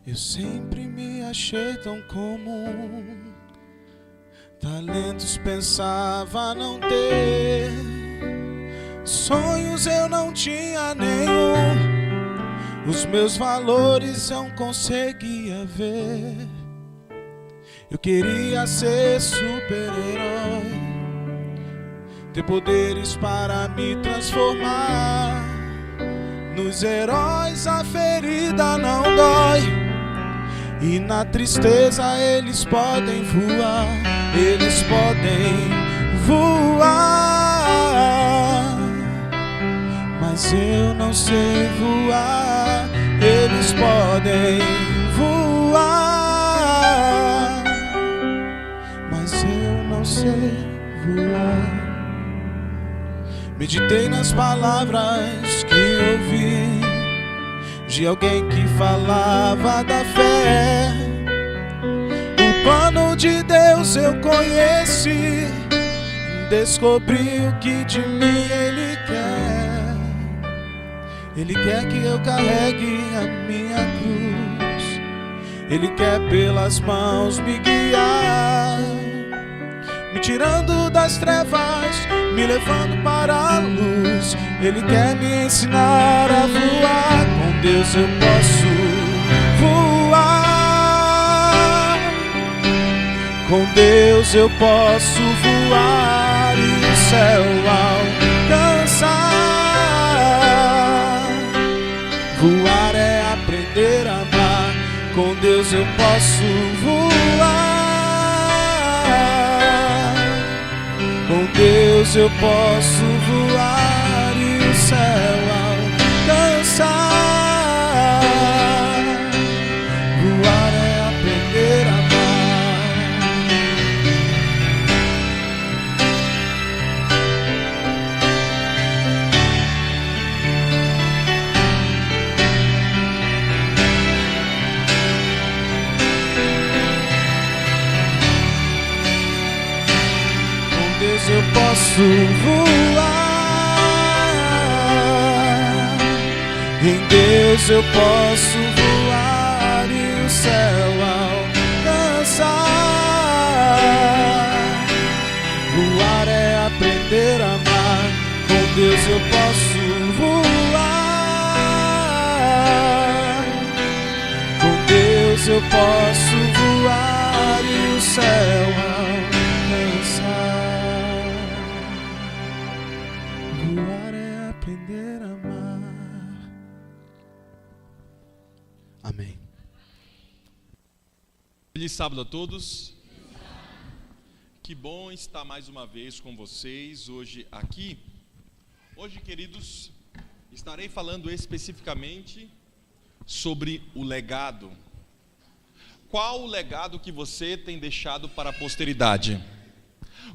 Eu sempre me achei tão comum, talentos pensava não ter, sonhos eu não tinha nenhum, os meus valores eu não conseguia ver. Eu queria ser super-herói, ter poderes para me transformar nos heróis. A ferida não dói e na tristeza eles podem voar, eles podem voar, mas eu não sei voar. Eles podem voar, mas eu não sei voar. Meditei nas palavras que ouvi de alguém que falava da fé. O plano de Deus eu conheci, descobri o que de mim Ele quer. Ele quer que eu carregue a minha cruz, Ele quer pelas mãos me guiar, me tirando das trevas, me levando para a luz. Ele quer me ensinar a voar. Com Deus eu posso voar, com Deus eu posso voar e o céu alcançar. Voar é aprender a amar. Com Deus eu posso voar, com Deus eu posso voar e o céu alcançar. Voar é aprender a eu posso voar, em Deus eu posso voar e o céu alcançar. Voar é aprender a amar. Com Deus eu posso voar, com Deus eu posso voar e o céu alcançar. Voar é aprender a amar. Amém. Feliz sábado a todos. Que bom estar mais uma vez com vocês hoje aqui. Hoje, queridos, estarei falando especificamente sobre o legado. Qual o legado que você tem deixado para a posteridade?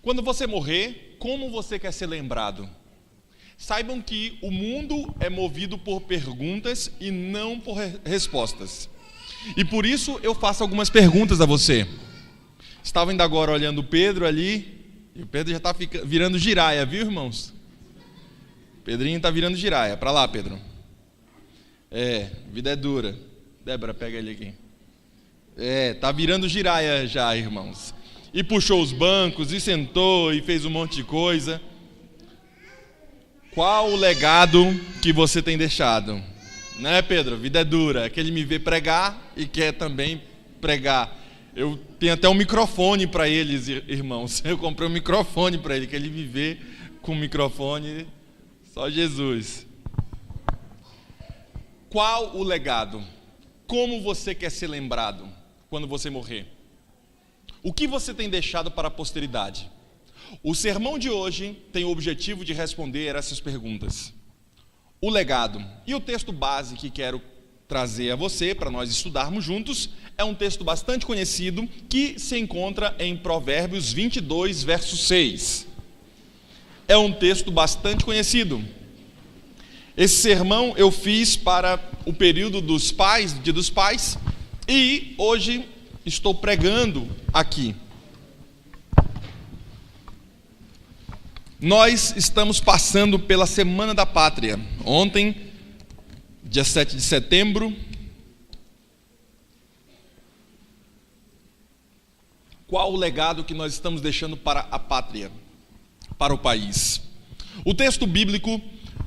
Quando você morrer, como você quer ser lembrado? Saibam que o mundo é movido por perguntas e não por respostas. E por isso eu faço algumas perguntas a você. Estava ainda agora olhando o Pedro ali, e o Pedro já está virando giraia, viu, irmãos? Pedrinho está virando giraia. Para lá, Pedro. Vida é dura. Débora, pega ele aqui. Está virando giraia já, irmãos. E puxou os bancos, e sentou, e fez um monte de coisa. Qual o legado que você tem deixado? Né, Pedro? Vida é dura. É que ele me vê pregar e quer também pregar. Eu tenho até um microfone para eles, irmãos. Eu comprei um microfone para ele, que ele me vê com o microfone. Só Jesus. Qual o legado? Como você quer ser lembrado quando você morrer? O que você tem deixado para a posteridade? O sermão de hoje tem o objetivo de responder essas perguntas. O legado. E o texto base que quero trazer a você, para nós estudarmos juntos, é um texto bastante conhecido, que se encontra em Provérbios 22, verso 6. É um texto bastante conhecido. Esse sermão eu fiz para o período dos pais, do Dia dos Pais, e hoje estou pregando aqui. Nós estamos passando pela Semana da Pátria. Ontem, dia 7 de setembro, Qual o legado que nós estamos deixando para a pátria, para o país? O texto bíblico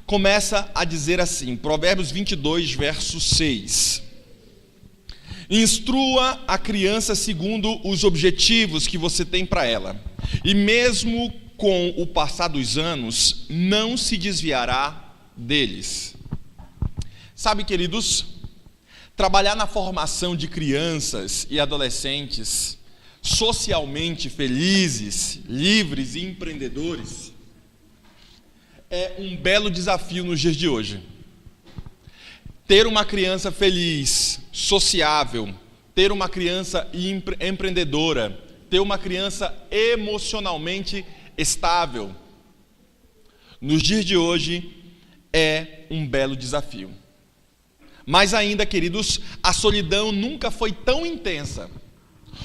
começa a dizer assim, Provérbios 22, verso 6. Instrua a criança segundo os objetivos que você tem para ela, e mesmo com o passar dos anos, não se desviará deles. Sabe, queridos, trabalhar na formação de crianças e adolescentes socialmente felizes, livres e empreendedores é um belo desafio nos dias de hoje. Ter uma criança feliz, sociável, ter uma criança empreendedora, ter uma criança emocionalmente estável, nos dias de hoje é um belo desafio. Mas ainda, queridos, a solidão nunca foi tão intensa.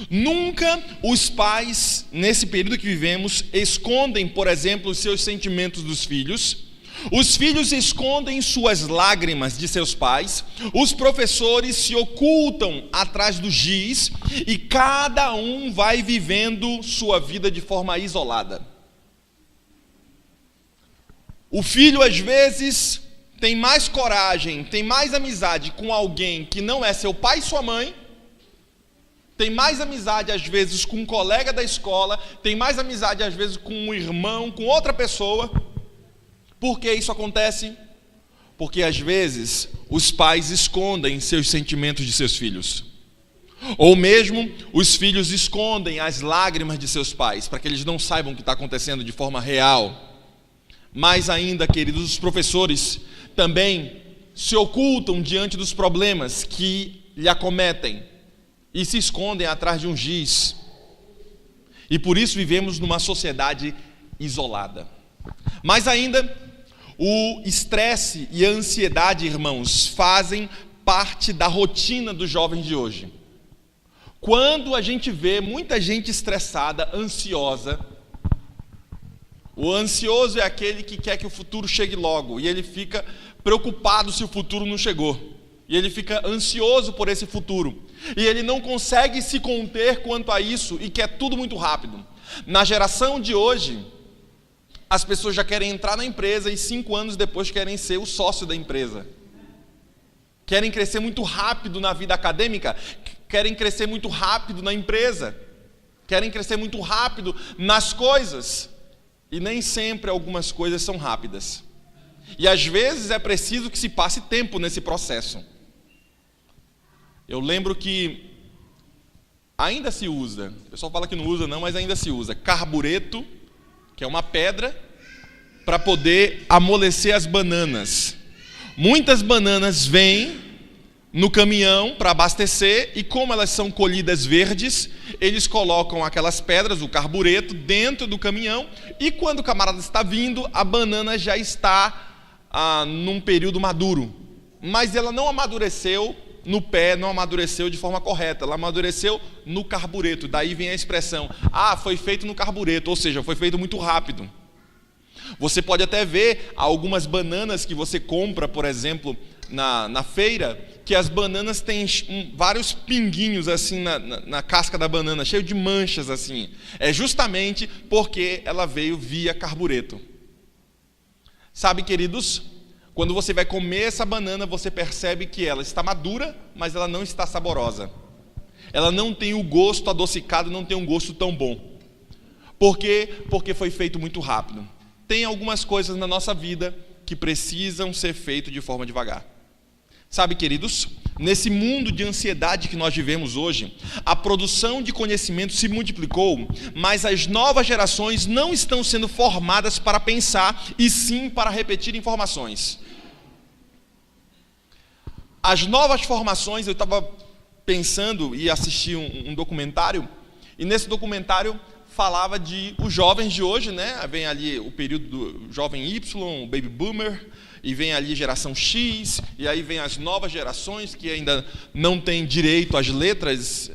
Nunca os pais, nesse período que vivemos, escondem, por exemplo, os seus sentimentos dos filhos. Os filhos escondem suas lágrimas de seus pais. Os professores se ocultam atrás do giz. E cada um vai vivendo sua vida de forma isolada. O filho, às vezes, tem mais coragem, tem mais amizade com alguém que não é seu pai e sua mãe, tem mais amizade, às vezes, com um colega da escola, tem mais amizade, às vezes, com um irmão, com outra pessoa. Por que isso acontece? Porque, às vezes, os pais escondem seus sentimentos de seus filhos. Ou mesmo, os filhos escondem as lágrimas de seus pais, para que eles não saibam o que está acontecendo de forma real. Mais ainda, queridos, os professores também se ocultam diante dos problemas que lhe acometem e se escondem atrás de um giz. E por isso vivemos numa sociedade isolada. Mas ainda, o estresse e a ansiedade, irmãos, fazem parte da rotina dos jovens de hoje. Quando a gente vê muita gente estressada, ansiosa, o ansioso é aquele que quer que o futuro chegue logo, e ele fica preocupado se o futuro não chegou. E ele fica ansioso por esse futuro. E ele não consegue se conter quanto a isso e quer tudo muito rápido. Na geração de hoje, as pessoas já querem entrar na empresa e 5 anos depois querem ser o sócio da empresa. Querem crescer muito rápido na vida acadêmica, querem crescer muito rápido na empresa, querem crescer muito rápido nas coisas. E nem sempre algumas coisas são rápidas. E às vezes é preciso que se passe tempo nesse processo. Eu lembro que ainda se usa, o pessoal fala que não usa não, mas ainda se usa carbureto, que é uma pedra, para poder amolecer as bananas. Muitas bananas vêm no caminhão para abastecer e como elas são colhidas verdes, eles colocam aquelas pedras, o carbureto, dentro do caminhão e quando o camarada está vindo, a banana já está num período maduro. Mas ela não amadureceu no pé, não amadureceu de forma correta, ela amadureceu no carbureto. Daí vem a expressão, foi feito no carbureto, ou seja, foi feito muito rápido. Você pode até ver algumas bananas que você compra, por exemplo, na feira, que as bananas têm vários pinguinhos assim na casca da banana, cheio de manchas assim. É justamente porque ela veio via carbureto. Sabe, queridos, quando você vai comer essa banana, você percebe que ela está madura, mas ela não está saborosa. Ela não tem o gosto adocicado, não tem um gosto tão bom. Por quê? Porque foi feito muito rápido. Tem algumas coisas na nossa vida que precisam ser feitas de forma devagar. Sabe, queridos, nesse mundo de ansiedade que nós vivemos hoje, a produção de conhecimento se multiplicou, mas as novas gerações não estão sendo formadas para pensar, e sim para repetir informações. As novas formações, eu estava pensando e assisti um documentário, e nesse documentário falava de os jovens de hoje, né? Vem ali o período do jovem Y, o baby boomer, e vem ali geração X, e aí vem as novas gerações que ainda não têm direito às letras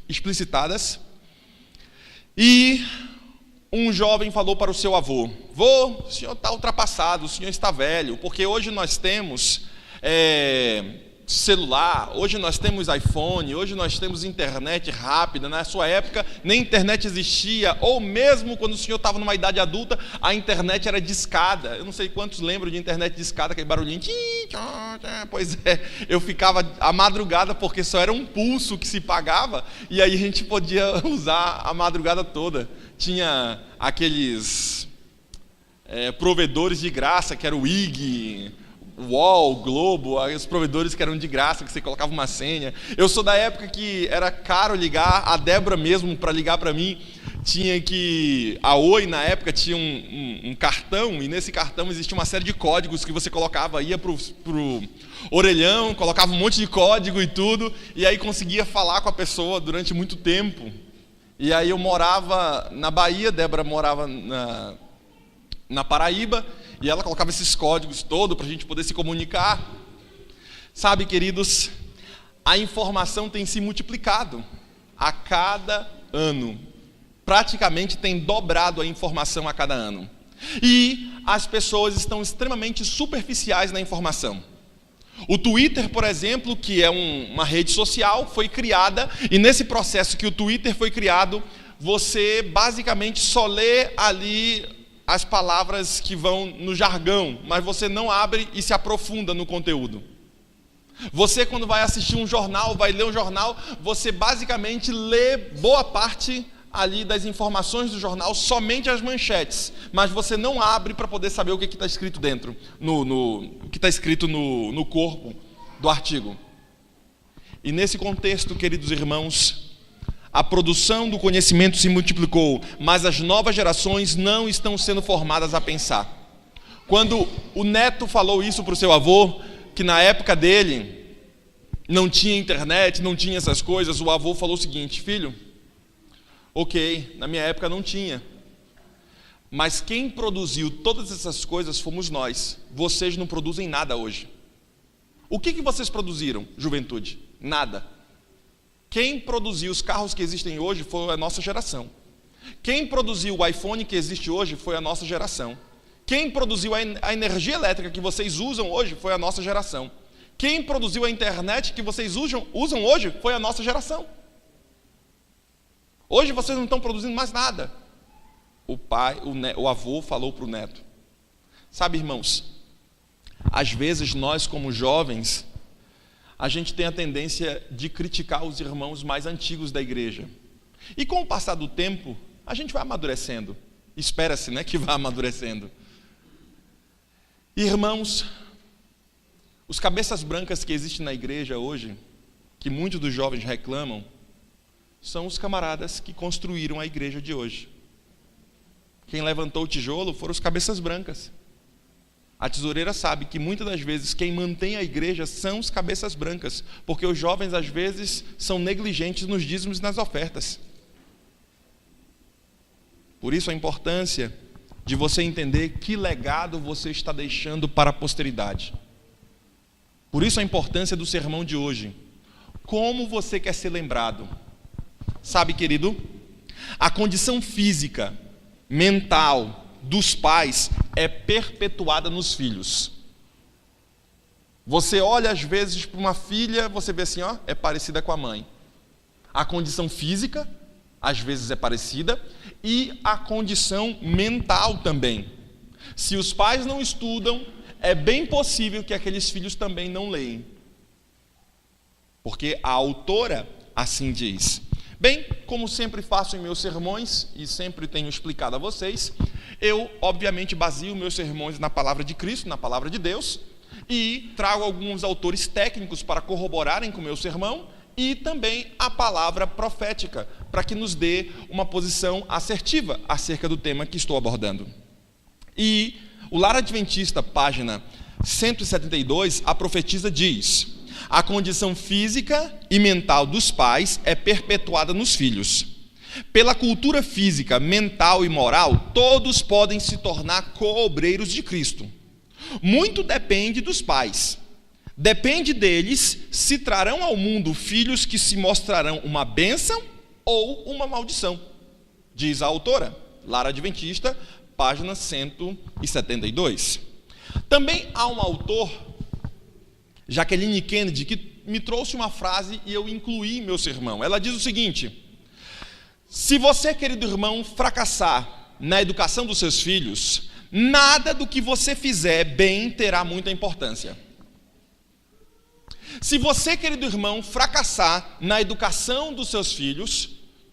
explicitadas. E um jovem falou para o seu avô: vô, o senhor está ultrapassado, o senhor está velho, porque hoje nós temos celular, hoje nós temos iPhone, hoje nós temos internet rápida. Na sua época nem internet existia, ou mesmo quando o senhor estava numa idade adulta, a internet era discada. Eu não sei quantos lembram de internet discada, aquele barulhinho. Pois é, eu ficava a madrugada porque só era um pulso que se pagava, e aí a gente podia usar a madrugada toda. Tinha aqueles provedores de graça, que era o IG, UOL, Globo, os provedores que eram de graça, que você colocava uma senha. Eu sou da época que era caro ligar, a Débora mesmo, para ligar para mim, tinha que... A Oi, na época, tinha um cartão, e nesse cartão existia uma série de códigos que você colocava, ia pro orelhão, colocava um monte de código e tudo, e aí conseguia falar com a pessoa durante muito tempo. E aí eu morava na Bahia, Débora morava na Paraíba, e ela colocava esses códigos todos para a gente poder se comunicar. Sabe, queridos, a informação tem se multiplicado a cada ano. Praticamente tem dobrado a informação a cada ano. E as pessoas estão extremamente superficiais na informação. O Twitter, por exemplo, que é uma rede social, foi criada, e nesse processo que o Twitter foi criado, você basicamente só lê ali as palavras que vão no jargão, mas você não abre e se aprofunda no conteúdo. Você, quando vai assistir um jornal, vai ler um jornal, você basicamente lê boa parte ali das informações do jornal, somente as manchetes, mas você não abre para poder saber o que está escrito dentro, o que está escrito no corpo do artigo. E nesse contexto, queridos irmãos, a produção do conhecimento se multiplicou, mas as novas gerações não estão sendo formadas a pensar. Quando o neto falou isso para o seu avô, que na época dele não tinha internet, não tinha essas coisas, o avô falou o seguinte: filho, ok, na minha época não tinha, mas quem produziu todas essas coisas fomos nós. Vocês não produzem nada hoje. O que vocês produziram, juventude? Nada. Quem produziu os carros que existem hoje foi a nossa geração. Quem produziu o iPhone que existe hoje foi a nossa geração. Quem produziu a energia elétrica que vocês usam hoje foi a nossa geração. Quem produziu a internet que vocês usam hoje foi a nossa geração. Hoje vocês não estão produzindo mais nada. O avô falou para o neto. Sabe, irmãos, às vezes nós, como jovens, a gente tem a tendência de criticar os irmãos mais antigos da igreja. E com o passar do tempo, a gente vai amadurecendo. Espera-se, né, que vá amadurecendo. Irmãos, os cabeças brancas que existem na igreja hoje, que muitos dos jovens reclamam, são os camaradas que construíram a igreja de hoje. Quem levantou o tijolo foram os cabeças brancas. A tesoureira sabe que muitas das vezes quem mantém a igreja são os cabeças brancas, porque os jovens às vezes são negligentes nos dízimos e nas ofertas. Por isso a importância de você entender que legado você está deixando para a posteridade. Por isso a importância do sermão de hoje. Como você quer ser lembrado? Sabe, querido, a condição física, mental dos pais é perpetuada nos filhos. Você olha às vezes para uma filha, você vê assim, ó, é parecida com a mãe. A condição física, às vezes é parecida, e a condição mental também. Se os pais não estudam, é bem possível que aqueles filhos também não leem. Porque a autora assim diz. Bem, como sempre faço em meus sermões, e sempre tenho explicado a vocês, eu, obviamente, baseio meus sermões na palavra de Cristo, na palavra de Deus, e trago alguns autores técnicos para corroborarem com o meu sermão, e também a palavra profética, para que nos dê uma posição assertiva acerca do tema que estou abordando. E o Lar Adventista, página 172, a profetisa diz: a condição física e mental dos pais é perpetuada nos filhos. Pela cultura física, mental e moral, todos podem se tornar co-obreiros de Cristo. Muito depende dos pais. Depende deles se trarão ao mundo filhos que se mostrarão uma bênção ou uma maldição. Diz a autora, Lar Adventista, página 172. Também há um autor Jacqueline Kennedy, que me trouxe uma frase e eu incluí em meu sermão. Ela diz o seguinte: se você, querido irmão, fracassar na educação dos seus filhos, nada do que você fizer bem terá muita importância. Se você, querido irmão, fracassar na educação dos seus filhos,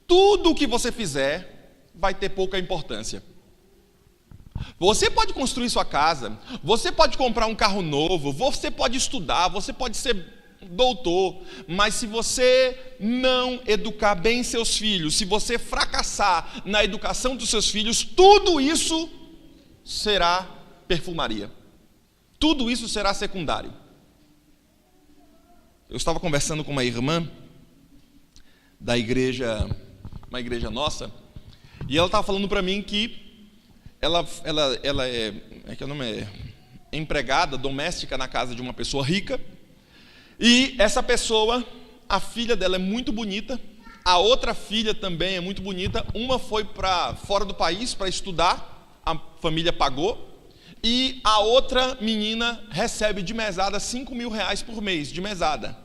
tudo o que você fizer vai ter pouca importância. Você pode construir sua casa, você pode comprar um carro novo, você pode estudar, você pode ser doutor, mas se você não educar bem seus filhos, se você fracassar na educação dos seus filhos, tudo isso será perfumaria. Tudo isso será secundário. Eu estava conversando com uma irmã da igreja, uma igreja nossa, e ela estava falando para mim que ela é empregada doméstica na casa de uma pessoa rica, e essa pessoa, a filha dela é muito bonita, a outra filha também é muito bonita, uma foi para fora do país para estudar, a família pagou, e a outra menina recebe de mesada R$5.000 por mês, de mesada.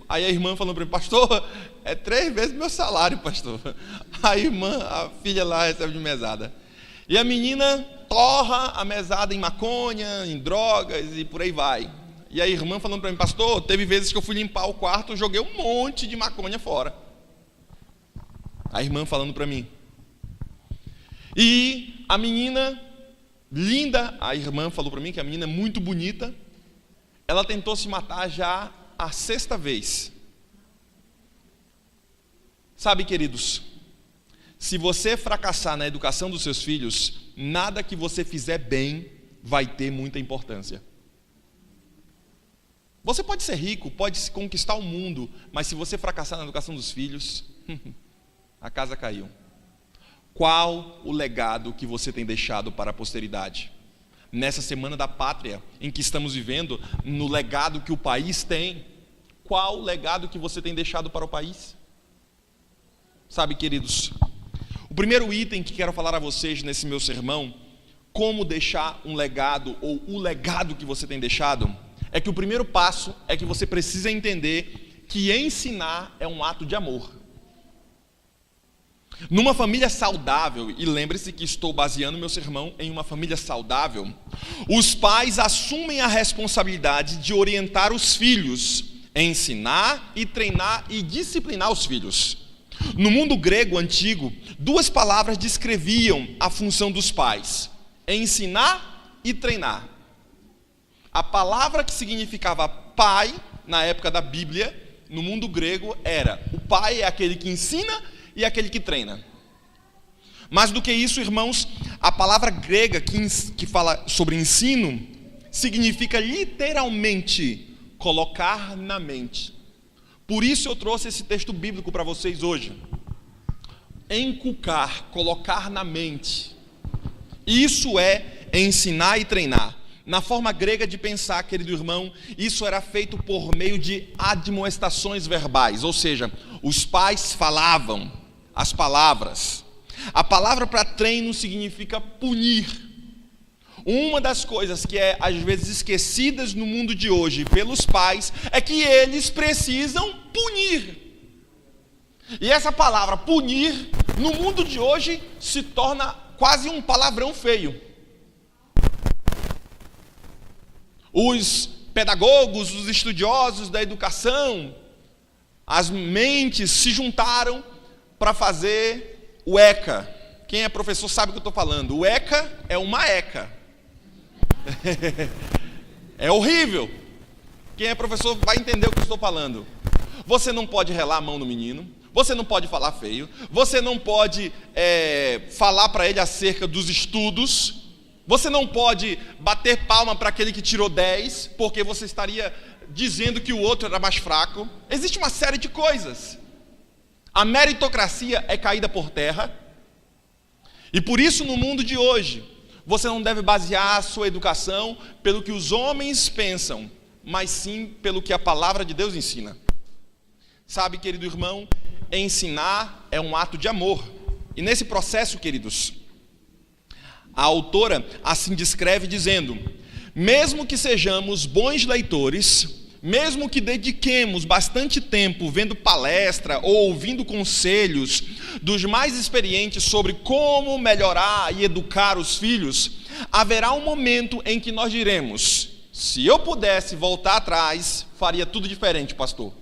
Aí a irmã falou para mim: pastor, é 3 vezes meu salário, pastor. A filha lá recebe de mesada. E a menina torra a mesada em maconha, em drogas e por aí vai. E a irmã falando para mim: pastor, teve vezes que eu fui limpar o quarto, joguei um monte de maconha fora. A irmã falando para mim. E a menina linda, a irmã falou para mim que a menina é muito bonita, ela tentou se matar já a 6ª vez. Sabe, queridos, se você fracassar na educação dos seus filhos, nada que você fizer bem vai ter muita importância. Você pode ser rico, pode conquistar o mundo, mas se você fracassar na educação dos filhos, a casa caiu. Qual o legado que você tem deixado para a posteridade? Nessa Semana da Pátria, em que estamos vivendo, no legado que o país tem, qual o legado que você tem deixado para o país? Sabe, queridos, o primeiro item que quero falar a vocês nesse meu sermão, como deixar um legado, ou o legado que você tem deixado, é que o primeiro passo é que você precisa entender que ensinar é um ato de amor. Numa família saudável, e lembre-se que estou baseando meu sermão em uma família saudável, os pais assumem a responsabilidade de orientar os filhos, ensinar e treinar e disciplinar os filhos. No mundo grego antigo, 2 palavras descreviam a função dos pais: ensinar e treinar. A palavra que significava pai, na época da Bíblia, no mundo grego, era: o pai é aquele que ensina e aquele que treina. Mais do que isso, irmãos, a palavra grega que fala sobre ensino significa literalmente colocar na mente. Por isso eu trouxe esse texto bíblico para vocês hoje. Encucar, colocar na mente. Isso é ensinar e treinar. Na forma grega de pensar, querido irmão, isso era feito por meio de admoestações verbais, ou seja, os pais falavam as palavras. A palavra para treino significa punir. Uma das coisas que é às vezes esquecidas no mundo de hoje pelos pais é que eles precisam punir. E essa palavra punir, no mundo de hoje, se torna quase um palavrão feio. Os pedagogos, os estudiosos da educação, as mentes se juntaram para fazer o ECA. Quem é professor sabe o que eu estou falando. O ECA é uma ECA. É horrível. Quem é professor vai entender o que eu estou falando. Você não pode relar a mão no menino, você não pode falar feio, você não pode falar para ele acerca dos estudos, você não pode bater palma para aquele que tirou 10, porque você estaria dizendo que o outro era mais fraco. Existe uma série de coisas. A meritocracia é caída por terra, e por isso no mundo de hoje você não deve basear a sua educação pelo que os homens pensam, mas sim pelo que a palavra de Deus ensina. Sabe, querido irmão, ensinar é um ato de amor. E nesse processo, queridos, a autora assim descreve dizendo: mesmo que sejamos bons leitores, mesmo que dediquemos bastante tempo vendo palestra ou ouvindo conselhos dos mais experientes sobre como melhorar e educar os filhos, haverá um momento em que nós diremos: se eu pudesse voltar atrás, faria tudo diferente, pastor.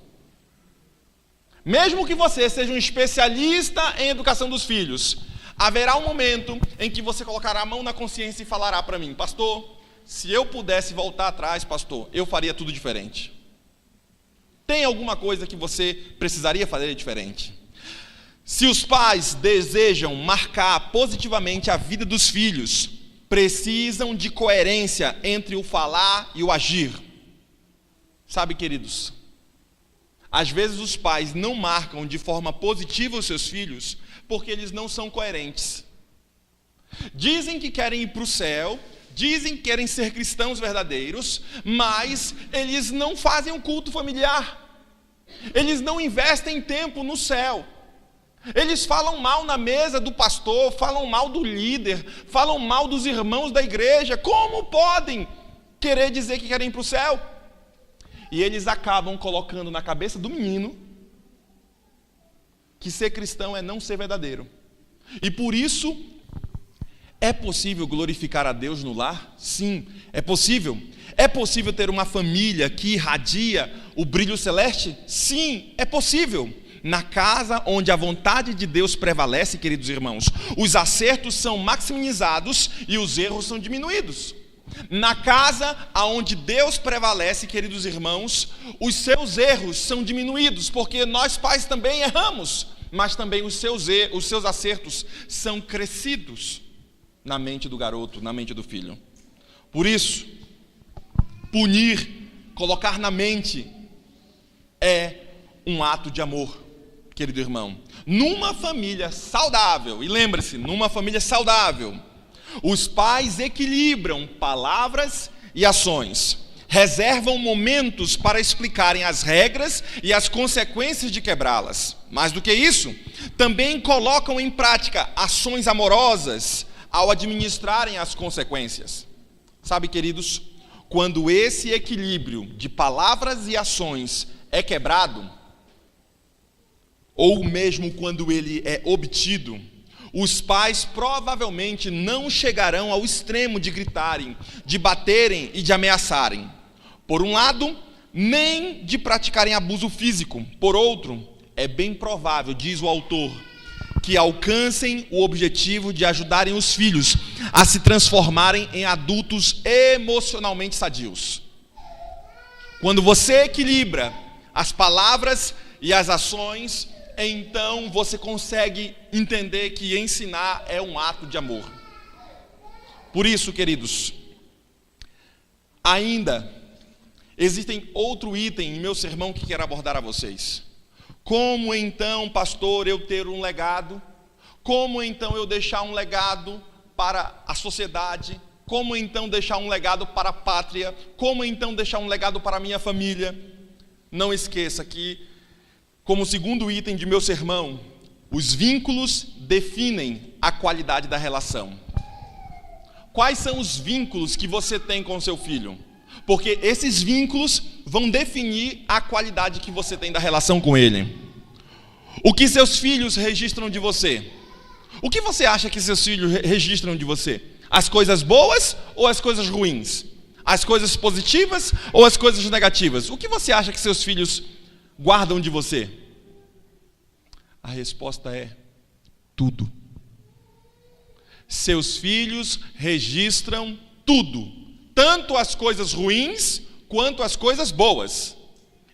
Mesmo que você seja um especialista em educação dos filhos, haverá um momento em que você colocará a mão na consciência e falará para mim: pastor, se eu pudesse voltar atrás, pastor, eu faria tudo diferente. Tem alguma coisa que você precisaria fazer diferente? Se os pais desejam marcar positivamente a vida dos filhos, precisam de coerência entre o falar e o agir. Sabe, queridos, às vezes os pais não marcam de forma positiva os seus filhos porque eles não são coerentes. Dizem que querem ir para o céu, dizem que querem ser cristãos verdadeiros, mas eles não fazem um culto familiar. Eles não investem tempo no céu. Eles falam mal na mesa do pastor, falam mal do líder, falam mal dos irmãos da igreja. Como podem querer dizer que querem ir para o céu? E eles acabam colocando na cabeça do menino que ser cristão é não ser verdadeiro. E por isso, é possível glorificar a Deus no lar? Sim, é possível. É possível ter uma família que irradia o brilho celeste? Sim, é possível. Na casa onde a vontade de Deus prevalece, queridos irmãos, os acertos são maximizados e os erros são diminuídos. Na casa onde Deus prevalece, queridos irmãos, os seus erros são diminuídos, porque nós pais também erramos, mas também os seus acertos são crescidos na mente do garoto, na mente do filho. Por isso, punir, colocar na mente, é um ato de amor, querido irmão. Numa família saudável, e lembre-se, numa família saudável, os pais equilibram palavras e ações, reservam momentos para explicarem as regras e as consequências de quebrá-las. Mais do que isso, também colocam em prática ações amorosas ao administrarem as consequências. Sabe, queridos, quando esse equilíbrio de palavras e ações é quebrado, ou mesmo quando ele é obtido, os pais provavelmente não chegarão ao extremo de gritarem, de baterem e de ameaçarem. Por um lado, nem de praticarem abuso físico. Por outro, é bem provável, diz o autor, que alcancem o objetivo de ajudarem os filhos a se transformarem em adultos emocionalmente sadios. Quando você equilibra as palavras e as ações, então você consegue entender que ensinar é um ato de amor. Por isso, queridos, ainda existem outro item em meu sermão que quero abordar a vocês. Como então, pastor, eu ter um legado? Como então eu deixar um legado para a sociedade? Como então deixar um legado para a pátria? Como então deixar um legado para a minha família? Não esqueça que, como segundo item de meu sermão, os vínculos definem a qualidade da relação. Quais são os vínculos que você tem com seu filho? Porque esses vínculos vão definir a qualidade que você tem da relação com ele. O que seus filhos registram de você? O que você acha que seus filhos registram de você? As coisas boas ou as coisas ruins? As coisas positivas ou as coisas negativas? O que você acha que seus filhos guardam de você? A resposta é tudo. Seus filhos registram tudo, tanto as coisas ruins quanto as coisas boas.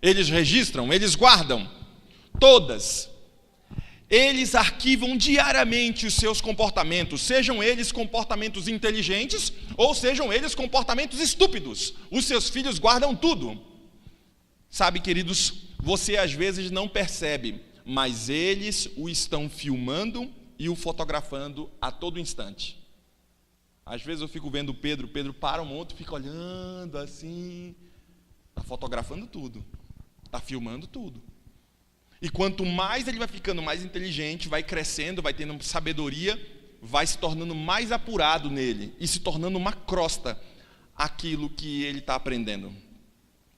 Eles registram, eles guardam todas. Eles arquivam diariamente os seus comportamentos, sejam eles comportamentos inteligentes ou sejam eles comportamentos estúpidos. Os seus filhos guardam tudo. Sabe, queridos, você às vezes não percebe, mas eles o estão filmando e o fotografando a todo instante. Às vezes eu fico vendo o Pedro para um monte, fica olhando assim, está fotografando tudo, está filmando tudo. E quanto mais ele vai ficando mais inteligente, vai crescendo, vai tendo sabedoria, vai se tornando mais apurado nele e se tornando uma crosta aquilo que ele está aprendendo,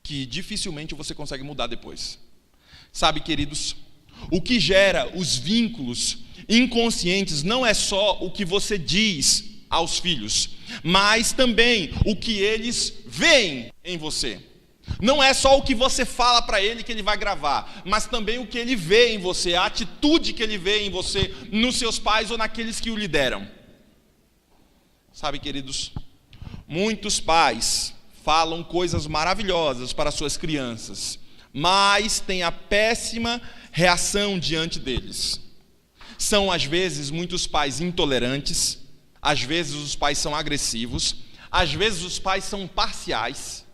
que dificilmente você consegue mudar depois. Sabe, queridos, o que gera os vínculos inconscientes não é só o que você diz aos filhos, mas também o que eles veem em você. Não é só o que você fala para ele que ele vai gravar, mas também o que ele vê em você, a atitude que ele vê em você, nos seus pais ou naqueles que o lideram. Sabe, queridos, muitos pais falam coisas maravilhosas para suas crianças, mas têm a péssima reação diante deles. São, às vezes, muitos pais intolerantes, às vezes os pais são agressivos, às vezes os pais são parciais.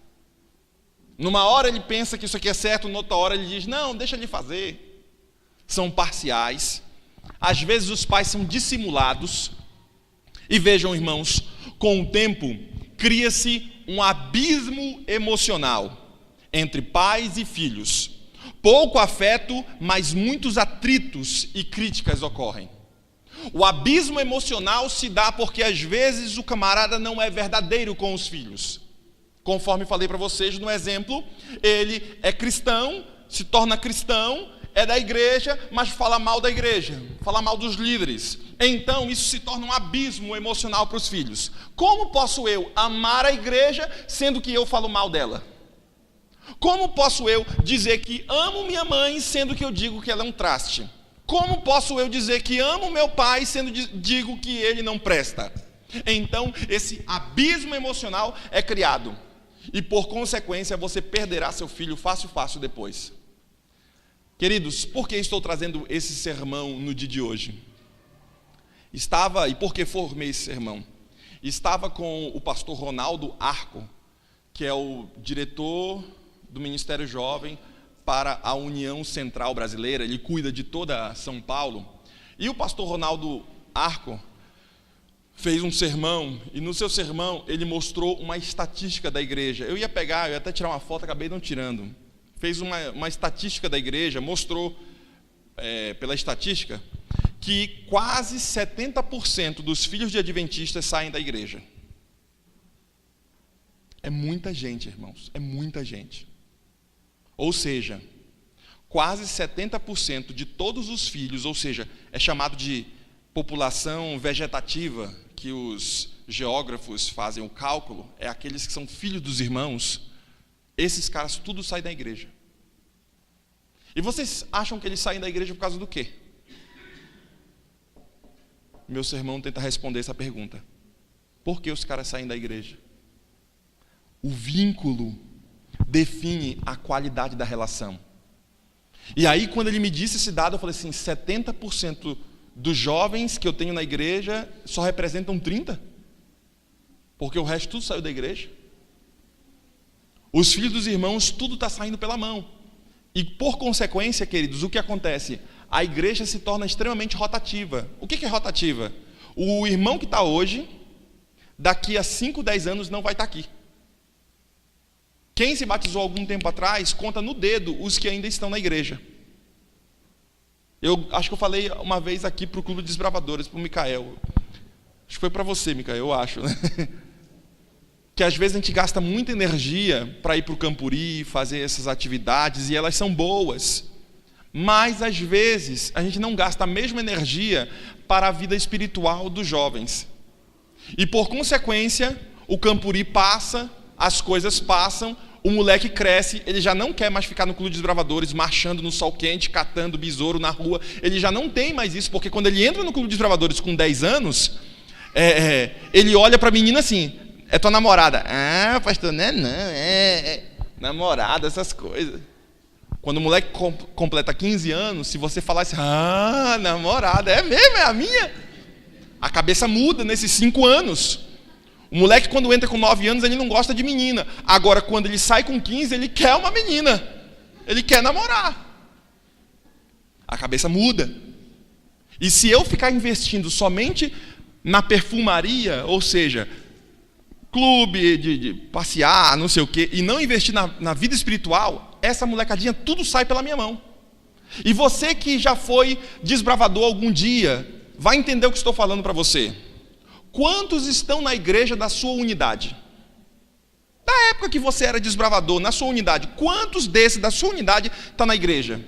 Numa hora ele pensa que isso aqui é certo, noutra hora ele diz, não, deixa ele fazer. São parciais. Às vezes os pais são dissimulados. E vejam, irmãos, com o tempo, cria-se um abismo emocional entre pais e filhos. Pouco afeto, mas muitos atritos e críticas ocorrem. O abismo emocional se dá porque às vezes o camarada não é verdadeiro com os filhos. Conforme falei para vocês no exemplo, ele é cristão, se torna cristão, é da igreja, mas fala mal da igreja, fala mal dos líderes. Então isso se torna um abismo emocional para os filhos. Como posso eu amar a igreja sendo que eu falo mal dela? Como posso eu dizer que amo minha mãe sendo que eu digo que ela é um traste? Como posso eu dizer que amo meu pai sendo digo que ele não presta? Então esse abismo emocional é criado. E por consequência você perderá seu filho fácil depois. Queridos, por que estou trazendo esse sermão no dia de hoje? E por que formei esse sermão? Estava com o pastor Ronaldo Arco, que é o diretor do Ministério Jovem para a União Central Brasileira, ele cuida de toda São Paulo. E o pastor Ronaldo Arco fez um sermão, e no seu sermão ele mostrou uma estatística da igreja. Eu ia até tirar uma foto, acabei não tirando. Fez uma estatística da igreja, mostrou, pela estatística, que quase 70% dos filhos de adventistas saem da igreja. É muita gente, irmãos, é muita gente. Ou seja, quase 70% de todos os filhos, ou seja, é chamado de população vegetativa, que os geógrafos fazem o cálculo, é aqueles que são filhos dos irmãos, esses caras tudo saem da igreja. E vocês acham que eles saem da igreja por causa do quê? Meu sermão tenta responder essa pergunta. Por que os caras saem da igreja? O vínculo define a qualidade da relação. E aí, quando ele me disse esse dado, eu falei assim, 70% dos jovens que eu tenho na igreja só representam 30%? Porque o resto tudo saiu da igreja. Os filhos dos irmãos, tudo está saindo pela mão. E por consequência, queridos, o que acontece? A igreja se torna extremamente rotativa. O que é rotativa? O irmão que está hoje, daqui a 5, 10 anos não vai estar aqui. Quem se batizou algum tempo atrás, conta no dedo os que ainda estão na igreja. Eu acho que eu falei uma vez aqui para o Clube de Desbravadores, para o Micael. Acho que foi para você, Micael, eu acho, né? Que às vezes a gente gasta muita energia para ir para o Campuri, fazer essas atividades, e elas são boas. Mas às vezes a gente não gasta a mesma energia para a vida espiritual dos jovens. E por consequência, o Campuri passa, as coisas passam, o moleque cresce, ele já não quer mais ficar no Clube de Desbravadores, marchando no sol quente, catando besouro na rua. Ele já não tem mais isso, porque quando ele entra no Clube de Desbravadores com 10 anos, ele olha para a menina assim, é tua namorada. Ah, pastor, não é namorada, essas coisas. Quando o moleque completa 15 anos, se você falar assim, namorada, é mesmo, é a minha? A cabeça muda nesses 5 anos. O moleque, quando entra com 9 anos, ele não gosta de menina. Agora, quando ele sai com 15, ele quer uma menina. Ele quer namorar. A cabeça muda. E se eu ficar investindo somente na perfumaria, ou seja, clube de passear, não sei o quê, e não investir na vida espiritual, essa molecadinha tudo sai pela minha mão. E você que já foi desbravador algum dia, vai entender o que estou falando para você. Quantos estão na igreja da sua unidade? Da época que você era desbravador, na sua unidade, quantos desses da sua unidade está na igreja?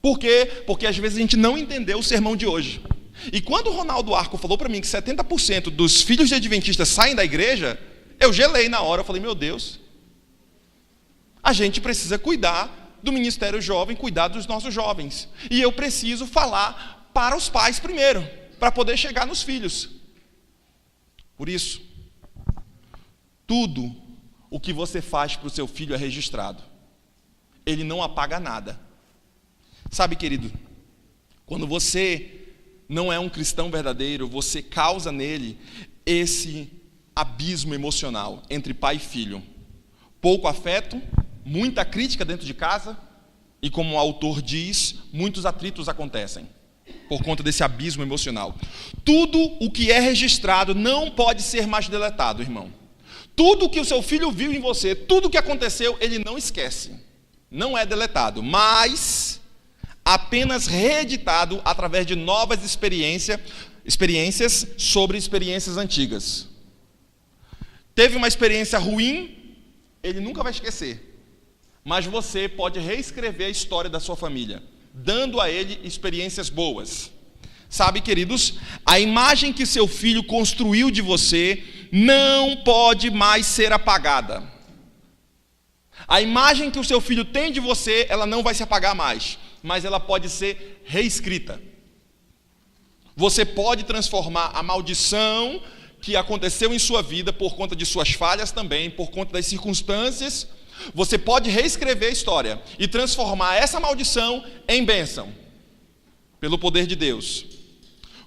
Por quê? Porque às vezes a gente não entendeu o sermão de hoje. E quando o Ronaldo Arco falou para mim que 70% dos filhos de adventistas saem da igreja, eu gelei na hora, eu falei, meu Deus, a gente precisa cuidar do ministério jovem, cuidar dos nossos jovens. E eu preciso falar para os pais primeiro, para poder chegar nos filhos. Por isso, tudo o que você faz para o seu filho é registrado. Ele não apaga nada. Sabe, querido, quando você não é um cristão verdadeiro, você causa nele esse abismo emocional entre pai e filho. Pouco afeto, muita crítica dentro de casa e, como o autor diz, muitos atritos acontecem por conta desse abismo emocional. Tudo o que é registrado não pode ser mais deletado, irmão. Tudo que o seu filho viu em você, tudo que aconteceu, ele não esquece. Não é deletado, mas apenas reeditado através de novas experiências sobre experiências antigas. Teve uma experiência ruim, ele nunca vai esquecer. Mas você pode reescrever a história da sua família, dando a ele experiências boas. Sabe, queridos, a imagem que seu filho construiu de você não pode mais ser apagada. A imagem que o seu filho tem de você, ela não vai se apagar mais, mas ela pode ser reescrita. Você pode transformar a maldição que aconteceu em sua vida por conta de suas falhas também, por conta das circunstâncias. Você pode reescrever a história e transformar essa maldição em bênção, pelo poder de Deus.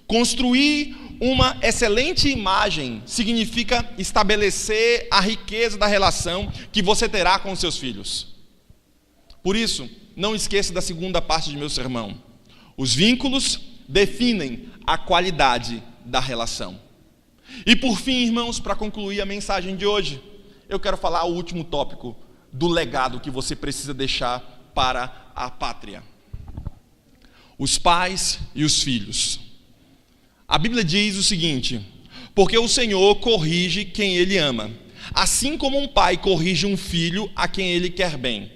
Construir uma excelente imagem significa estabelecer a riqueza da relação que você terá com os seus filhos. Por isso, não esqueça da segunda parte de meu sermão. Os vínculos definem a qualidade da relação. E por fim, irmãos, para concluir a mensagem de hoje, eu quero falar o último tópico do legado que você precisa deixar para a pátria. Os pais e os filhos. A Bíblia diz o seguinte: porque o Senhor corrige quem Ele ama, assim como um pai corrige um filho a quem Ele quer bem.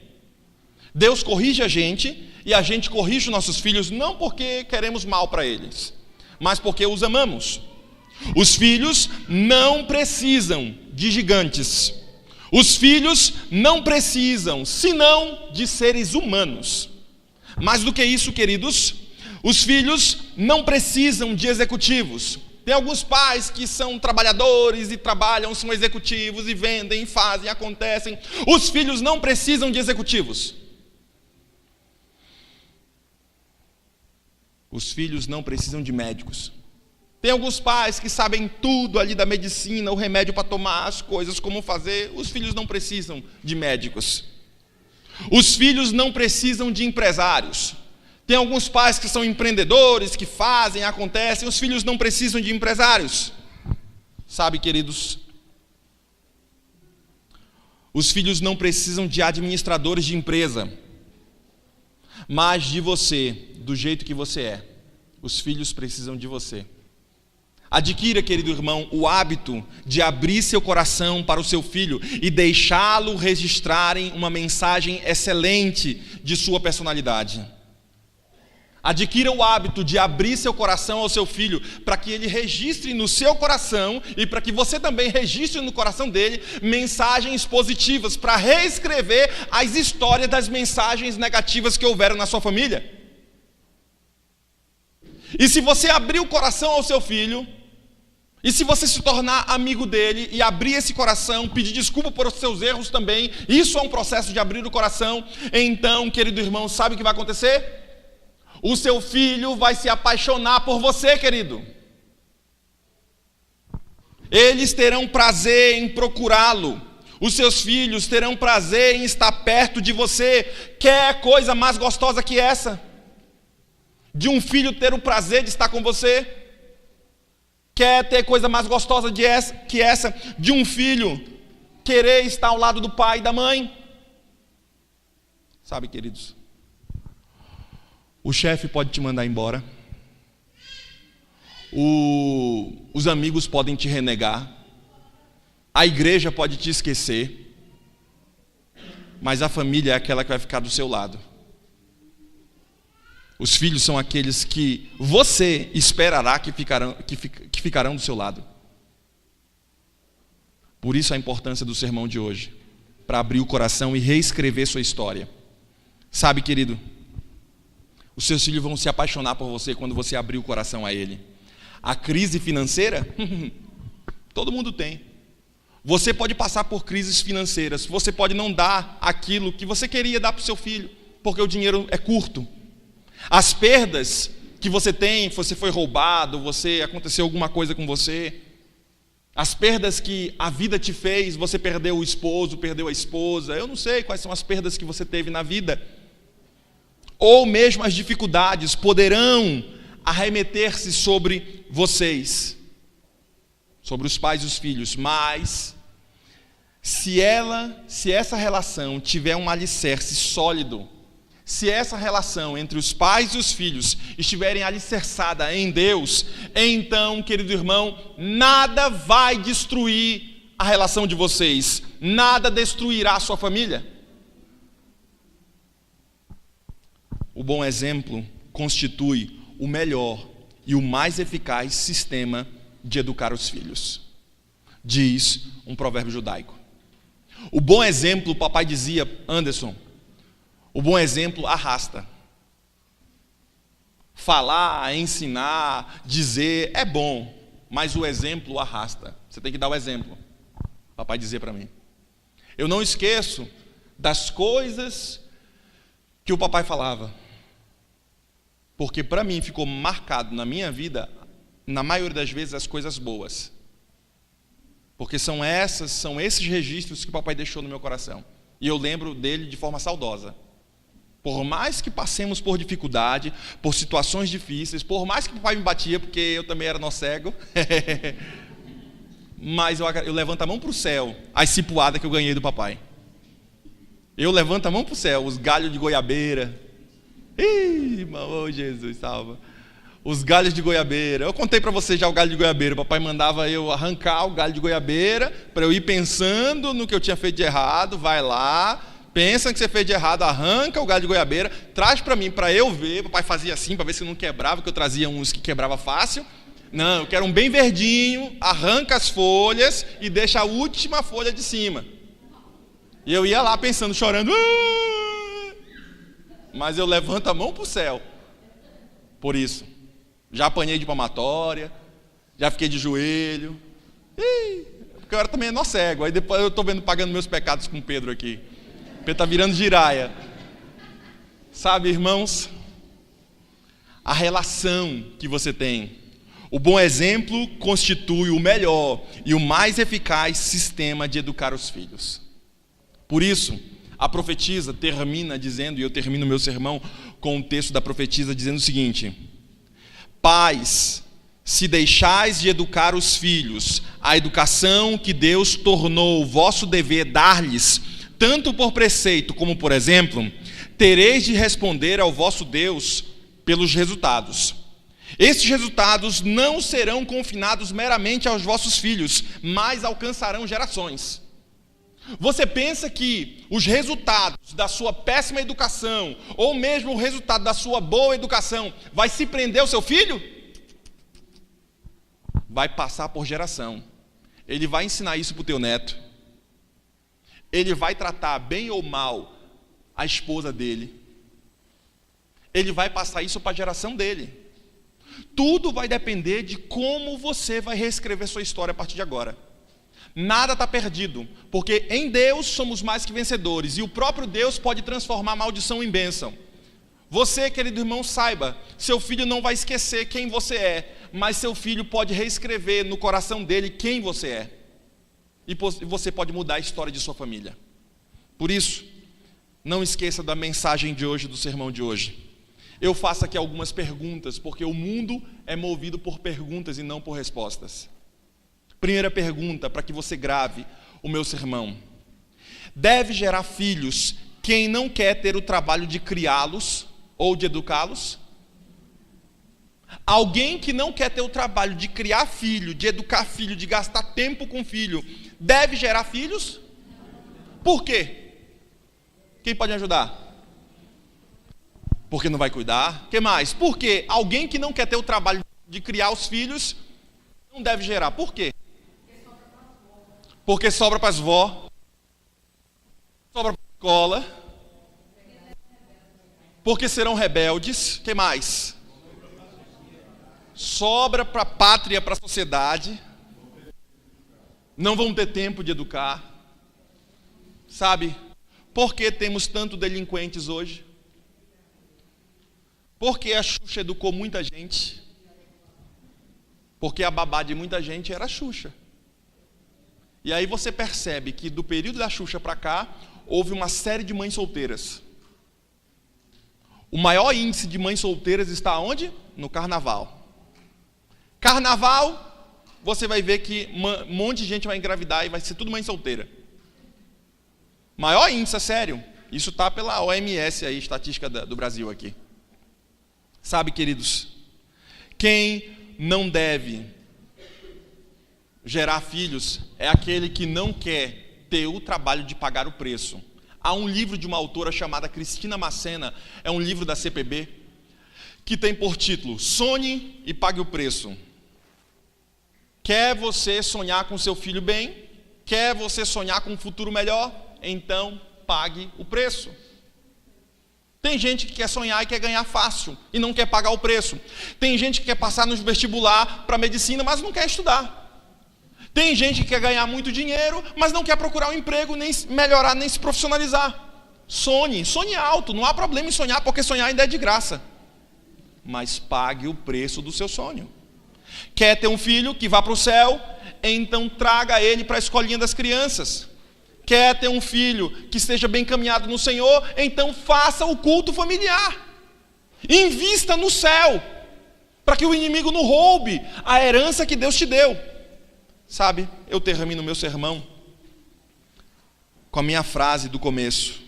Deus corrige a gente e a gente corrige os nossos filhos não porque queremos mal para eles, mas porque os amamos. Os filhos não precisam de gigantes. Os filhos não precisam, senão de seres humanos. Mais do que isso, queridos, os filhos não precisam de executivos. Tem alguns pais que são trabalhadores e trabalham, são executivos e vendem, fazem, acontecem. Os filhos não precisam de executivos. Os filhos não precisam de médicos. Tem alguns pais que sabem tudo ali da medicina, o remédio para tomar, as coisas, como fazer. Os filhos não precisam de médicos. Os filhos não precisam de empresários. Tem alguns pais que são empreendedores, que fazem, acontecem. Os filhos não precisam de empresários. Sabe, queridos, os filhos não precisam de administradores de empresa, mas de você, do jeito que você é. Os filhos precisam de você. Adquira, querido irmão, o hábito de abrir seu coração para o seu filho e deixá-lo registrarem uma mensagem excelente de sua personalidade. Adquira o hábito de abrir seu coração ao seu filho para que ele registre no seu coração e para que você também registre no coração dele mensagens positivas para reescrever as histórias das mensagens negativas que houveram na sua família. E se você abrir o coração ao seu filho, e se você se tornar amigo dele e abrir esse coração, pedir desculpa por seus erros também, isso é um processo de abrir o coração, então, querido irmão, sabe o que vai acontecer? O seu filho vai se apaixonar por você, querido. Eles terão prazer em procurá-lo. Os seus filhos terão prazer em estar perto de você. Quer coisa mais gostosa que essa? De um filho ter o prazer de estar com você? Quer ter coisa mais gostosa que essa? De um filho querer estar ao lado do pai e da mãe? Sabe, queridos, o chefe pode te mandar embora. Os amigos podem te renegar. A igreja pode te esquecer, mas a família é aquela que vai ficar do seu lado. Os filhos são aqueles que você esperará que ficarão do seu lado. Por isso a importância do sermão de hoje, para abrir o coração e reescrever sua história. Sabe, querido, os seus filhos vão se apaixonar por você quando você abrir o coração a ele. A crise financeira, todo mundo tem. Você pode passar por crises financeiras, você pode não dar aquilo que você queria dar para o seu filho, porque o dinheiro é curto. As perdas que você tem, você foi roubado, aconteceu alguma coisa com você. As perdas que a vida te fez, você perdeu o esposo, perdeu a esposa. Eu não sei quais são as perdas que você teve na vida. Ou mesmo as dificuldades poderão arremeter-se sobre vocês, sobre os pais e os filhos. Mas, se essa relação tiver um alicerce sólido, se essa relação entre os pais e os filhos estiverem alicerçada em Deus, então, querido irmão, nada vai destruir a relação de vocês, nada destruirá a sua família. O bom exemplo constitui o melhor e o mais eficaz sistema de educar os filhos, diz um provérbio judaico. O bom exemplo, o papai dizia, Anderson, o bom exemplo arrasta. Falar, ensinar, dizer é bom, mas o exemplo arrasta. Você tem que dar o exemplo. Papai dizia para mim. Eu não esqueço das coisas que o papai falava, porque para mim ficou marcado na minha vida, na maioria das vezes, as coisas boas. Porque são esses registros que o papai deixou no meu coração. E eu lembro dele de forma saudosa. Por mais que passemos por dificuldade, por situações difíceis, por mais que o papai me batia, porque eu também era nó cego, mas eu levanto a mão para o céu, as cipuadas que eu ganhei do papai. Eu levanto a mão para o céu, os galhos de goiabeira. Ih, irmão, Jesus, salva. Os galhos de goiabeira. Eu contei para você já o galho de goiabeira. O papai mandava eu arrancar o galho de goiabeira para eu ir pensando no que eu tinha feito de errado. Vai lá, pensa que você fez de errado, arranca o galho de goiabeira, traz para mim, para eu ver. O papai fazia assim, para ver se não quebrava, porque eu trazia uns que quebrava fácil. Não, eu quero um bem verdinho, arranca as folhas e deixa a última folha de cima. E eu ia lá pensando, chorando. Mas eu levanto a mão para o céu. Por isso. Já apanhei de palmatória, já fiquei de joelho. Porque eu era também nó cego. Aí depois eu estou vendo pagando meus pecados com Pedro aqui. Pedro está virando giraia. Sabe, irmãos? A relação que você tem. O bom exemplo constitui o melhor e o mais eficaz sistema de educar os filhos. Por isso, a profetisa termina dizendo, e eu termino meu sermão com o texto da profetisa dizendo o seguinte: pais, se deixais de educar os filhos, a educação que Deus tornou vosso dever dar-lhes, tanto por preceito como por exemplo, tereis de responder ao vosso Deus pelos resultados. Estes resultados não serão confinados meramente aos vossos filhos, mas alcançarão gerações. Você pensa que os resultados da sua péssima educação, ou mesmo o resultado da sua boa educação, vai se prender ao seu filho? Vai passar por geração. Ele vai ensinar isso para o teu neto. Ele vai tratar bem ou mal a esposa dele. Ele vai passar isso para a geração dele. Tudo vai depender de como você vai reescrever sua história a partir de agora. Nada está perdido, porque em Deus somos mais que vencedores, e o próprio Deus pode transformar a maldição em bênção. Você, querido irmão, saiba, seu filho não vai esquecer quem você é, mas seu filho pode reescrever no coração dele quem você é. E você pode mudar a história de sua família. Por isso, não esqueça da mensagem de hoje, do sermão de hoje. Eu faço aqui algumas perguntas, porque o mundo é movido por perguntas e não por respostas. Primeira pergunta, para que você grave o meu sermão: deve gerar filhos quem não quer ter o trabalho de criá-los ou de educá-los? Alguém que não quer ter o trabalho de criar filho, de educar filho, de gastar tempo com filho, deve gerar filhos? Por quê? Quem pode me ajudar? Porque não vai cuidar. O que mais? Por quê? Alguém que não quer ter o trabalho de criar os filhos não deve gerar. Por quê? Porque sobra para as vó, sobra para a escola, porque serão rebeldes. O que mais? Sobra para a pátria, para a sociedade. Não vão ter tempo de educar. Sabe? Por que temos tanto delinquentes hoje? Porque a Xuxa educou muita gente. Porque a babá de muita gente era a Xuxa. E aí você percebe que do período da Xuxa para cá, houve uma série de mães solteiras. O maior índice de mães solteiras está onde? No carnaval. Carnaval, você vai ver que um monte de gente vai engravidar e vai ser tudo mãe solteira. Maior índice, é sério. Isso está pela OMS aí, estatística do Brasil aqui. Sabe, queridos, quem não deve gerar filhos é aquele que não quer ter o trabalho de pagar o preço. Há um livro de uma autora chamada Cristina Macena, é um livro da CPB, que tem por título Sonhe e Pague o Preço. Quer você sonhar com seu filho bem? Quer você sonhar com um futuro melhor? Então pague o preço. Tem gente que quer sonhar e quer ganhar fácil e não quer pagar o preço. Tem gente que quer passar no vestibular para medicina, mas não quer estudar. Tem gente que quer ganhar muito dinheiro, mas não quer procurar um emprego, nem melhorar, nem se profissionalizar. Sonhe alto, não há problema em sonhar, porque sonhar ainda é de graça. Mas pague o preço do seu sonho. Quer ter um filho que vá para o céu? Então traga ele para a escolinha das crianças. Quer ter um filho que esteja bem caminhado no Senhor? Então faça o culto familiar. Invista no céu, para que o inimigo não roube a herança que Deus te deu. Sabe, eu termino meu sermão com a minha frase do começo.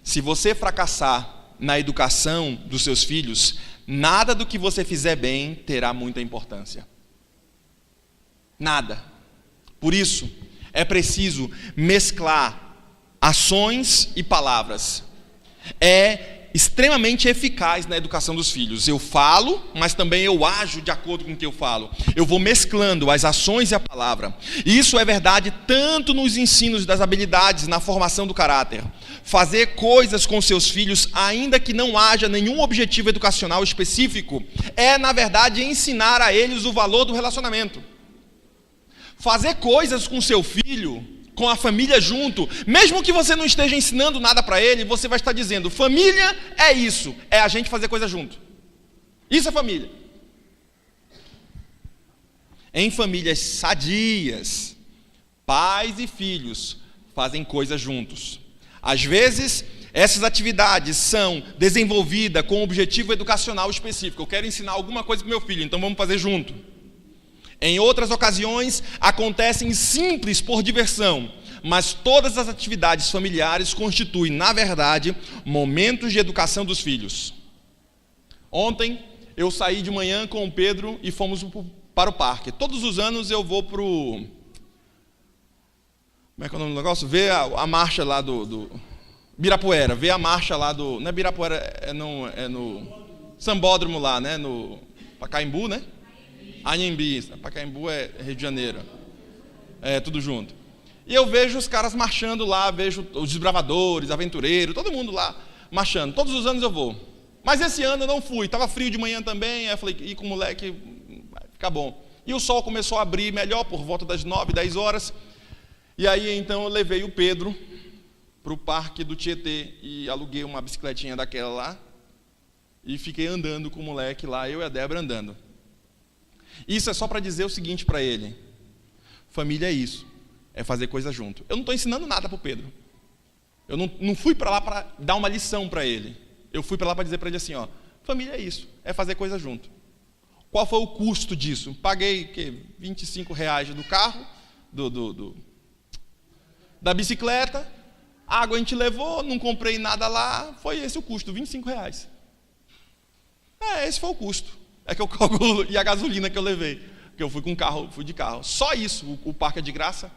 Se você fracassar na educação dos seus filhos, nada do que você fizer bem terá muita importância. Nada. Por isso, é preciso mesclar ações e palavras. É extremamente eficaz na educação dos filhos. Eu falo, mas também eu ajo de acordo com o que eu falo. Eu vou mesclando as ações e a palavra. E isso é verdade tanto nos ensinos das habilidades, na formação do caráter. Fazer coisas com seus filhos, ainda que não haja nenhum objetivo educacional específico, é, na verdade, ensinar a eles o valor do relacionamento. Fazer coisas com seu filho, com a família junto, mesmo que você não esteja ensinando nada para ele, você vai estar dizendo, família é isso, é a gente fazer coisa junto. Isso é família. Em famílias sadias, pais e filhos fazem coisas juntos. Às vezes, essas atividades são desenvolvidas com um objetivo educacional específico. Eu quero ensinar alguma coisa para o meu filho, então vamos fazer junto. Em outras ocasiões, acontecem simples por diversão, mas todas as atividades familiares constituem, na verdade, momentos de educação dos filhos. Ontem, eu saí de manhã com o Pedro e fomos para o parque. Todos os anos eu vou para o... Como é que é o nome do negócio? Ver a marcha lá do Ibirapuera, ver a marcha lá do... Não é Ibirapuera, é no Sambódromo lá, né? No Pacaembu, né? Anhembi, Pacaembu é Rio de Janeiro. É, tudo junto. E eu vejo os caras marchando lá, vejo os desbravadores, aventureiros, todo mundo lá marchando. Todos os anos eu vou. Mas esse ano eu não fui, estava frio de manhã também, aí eu falei, e com o moleque vai ficar bom. E o sol começou a abrir melhor, por volta das 9, 10 horas. E aí então eu levei o Pedro para o parque do Tietê e aluguei uma bicicletinha daquela lá. E fiquei andando com o moleque lá, eu e a Débora andando. Isso é só para dizer o seguinte para ele: família é isso, é fazer coisa junto. Eu não estou ensinando nada para o Pedro. Eu não fui para lá para dar uma lição para ele. Eu fui para lá para dizer para ele assim, ó, família é isso, é fazer coisa junto. Qual foi o custo disso? Paguei R$25 do carro, da bicicleta, água a gente levou, não comprei nada lá, foi esse o custo, R$25. Esse foi o custo. É que eu calculo, e a gasolina que eu levei. Porque eu fui com carro, fui de carro. Só isso, o parque é de graça.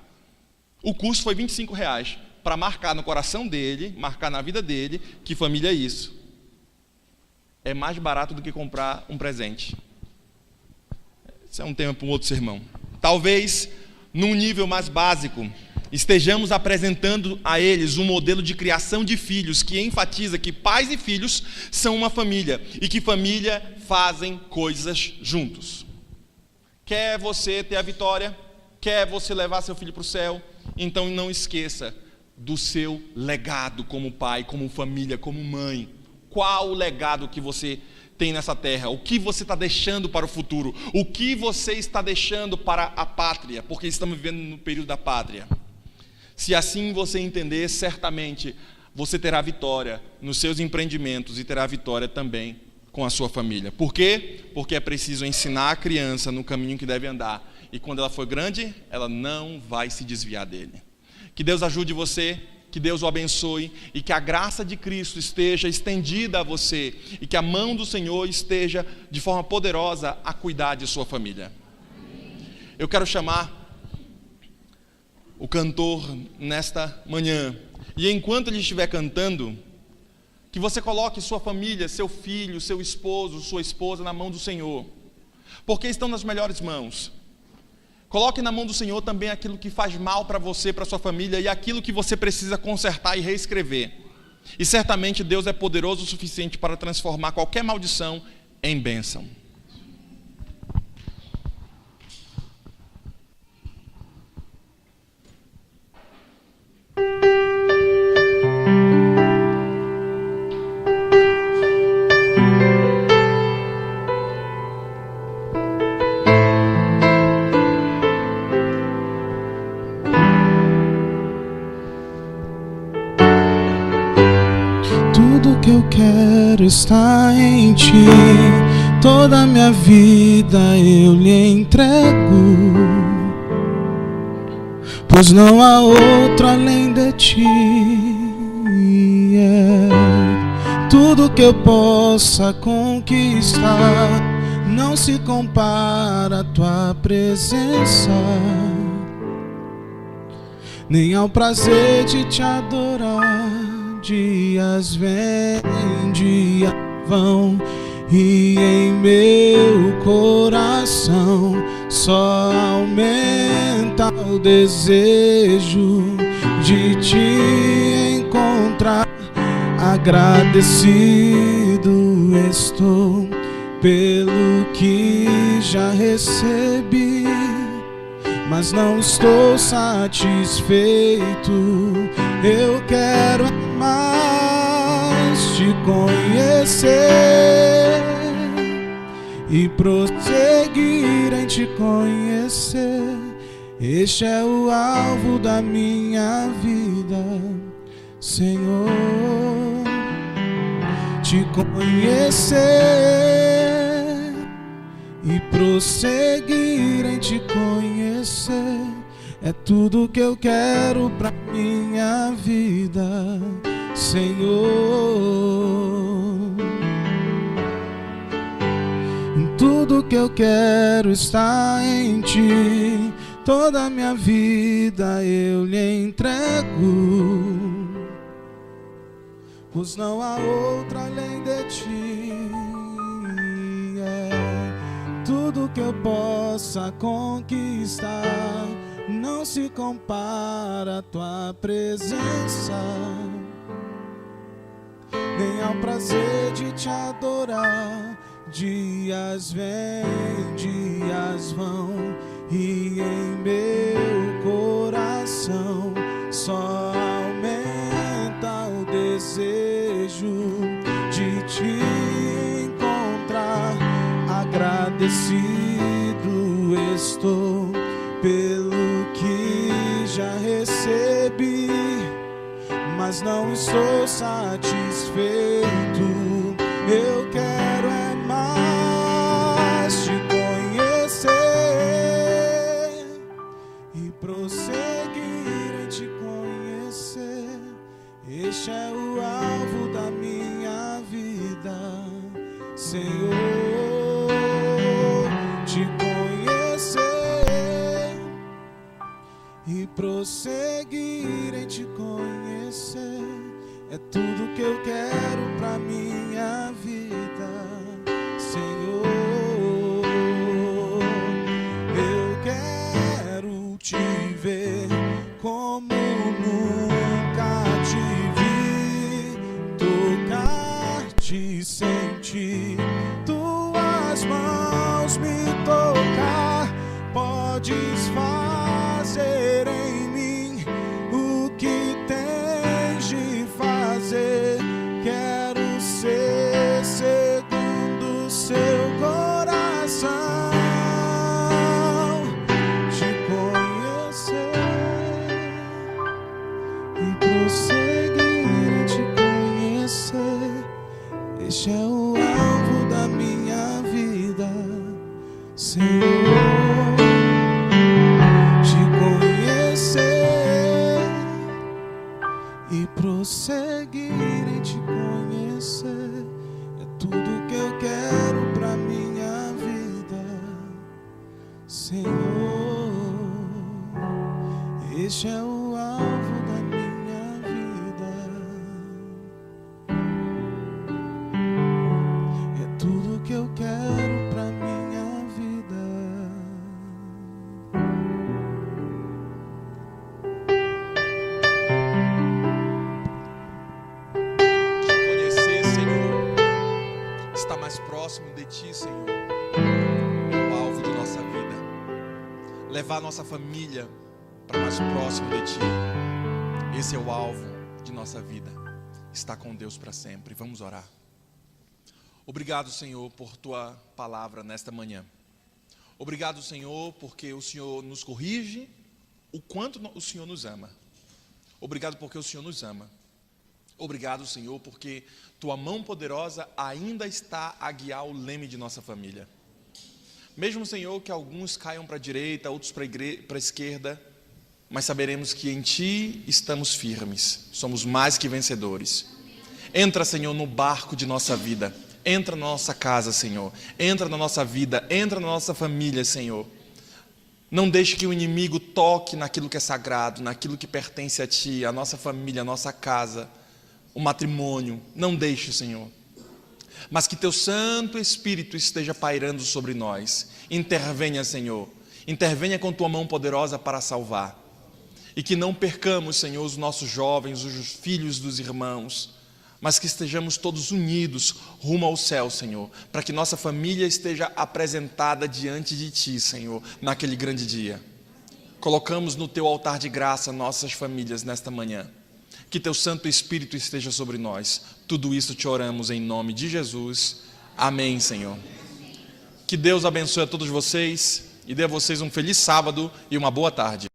O custo foi R$25, para marcar no coração dele, marcar na vida dele, que família é isso. É mais barato do que comprar um presente. Esse é um tema para um outro sermão. Talvez, num nível mais básico, estejamos apresentando a eles um modelo de criação de filhos que enfatiza que pais e filhos são uma família e que família fazem coisas juntos. Quer você ter a vitória? Quer você levar seu filho para o céu? Então não esqueça do seu legado como pai, como família, como mãe. Qual o legado que você tem nessa terra? O que você está deixando para o futuro? O que você está deixando para a pátria? Porque estamos vivendo no período da pátria. Se assim você entender, certamente você terá vitória nos seus empreendimentos e terá vitória também com a sua família. Por quê? Porque é preciso ensinar a criança no caminho que deve andar. E quando ela for grande, ela não vai se desviar dele. Que Deus ajude você, que Deus o abençoe e que a graça de Cristo esteja estendida a você e que a mão do Senhor esteja de forma poderosa a cuidar de sua família. Eu quero chamar o cantor nesta manhã, e enquanto ele estiver cantando, que você coloque sua família, seu filho, seu esposo, sua esposa na mão do Senhor, porque estão nas melhores mãos. Coloque na mão do Senhor também aquilo que faz mal para você, para sua família, e aquilo que você precisa consertar e reescrever. E certamente Deus é poderoso o suficiente para transformar qualquer maldição em bênção. Tudo que eu quero está em ti, toda a minha vida eu lhe entrego, pois não há outro além de ti. Tudo que eu possa conquistar não se compara à tua presença, nem ao prazer de te adorar. Dias vêm, dias vão, e em meu coração só aumenta o desejo de te encontrar. Agradecido estou pelo que já recebi, mas não estou satisfeito. Eu quero mais te conhecer e prosseguir em te conhecer. Este é o alvo da minha vida, Senhor. Te conhecer e prosseguir em te conhecer é tudo que eu quero pra minha vida, Senhor. Tudo que eu quero está em ti, toda a minha vida eu lhe entrego, pois não há outra além de ti. Tudo que eu possa conquistar não se compara à tua presença, nem ao prazer de te adorar. Dias vêm, dias vão, e em meu coração só aumenta o desejo de te encontrar. Agradecido estou pelo que já recebi, mas não estou satisfeito. Eu quero é mais te conhecer e prosseguir em te conhecer. Este é o alvo da minha vida, Senhor. prosseguir em te conhecer. É tudo que eu quero pra minha vida, Senhor. Eu quero te ver como nunca te vi, tocar-te, sentir tuas mãos me tocar. Podes fazer em mim o que tens de fazer. Quero ser segundo o seu coração, te conhecer e prosseguir em te conhecer. Este é o alvo da minha vida, Senhor. Prosseguir em te conhecer é tudo que eu quero pra minha vida, Senhor. Este é o alvo da minha vida, é tudo que eu quero pra minha vida. Próximo de ti, Senhor, é o alvo de nossa vida. Levar a nossa família para mais próximo de ti, esse é o alvo de nossa vida. Estar com Deus para sempre. Vamos orar. Obrigado, Senhor, por tua palavra nesta manhã. Obrigado, Senhor, porque o Senhor nos corrige o quanto o Senhor nos ama. Obrigado porque o Senhor nos ama. Obrigado, Senhor, porque tua mão poderosa ainda está a guiar o leme de nossa família. Mesmo, Senhor, que alguns caiam para a direita, outros para a esquerda, mas saberemos que em ti estamos firmes, somos mais que vencedores. Entra, Senhor, no barco de nossa vida, entra na nossa casa, Senhor, entra na nossa vida, entra na nossa família, Senhor. Não deixe que o inimigo toque naquilo que é sagrado, naquilo que pertence a ti, a nossa família, a nossa casa, o matrimônio. Não deixe, Senhor, mas que teu Santo Espírito esteja pairando sobre nós. Intervenha, Senhor, intervenha com tua mão poderosa para salvar, e que não percamos, Senhor, os nossos jovens, os filhos dos irmãos, mas que estejamos todos unidos rumo ao céu, Senhor, para que nossa família esteja apresentada diante de ti, Senhor, naquele grande dia. Colocamos no teu altar de graça nossas famílias nesta manhã. Que teu Santo Espírito esteja sobre nós. Tudo isso te oramos em nome de Jesus. Amém, Senhor. Que Deus abençoe a todos vocês e dê a vocês um feliz sábado e uma boa tarde.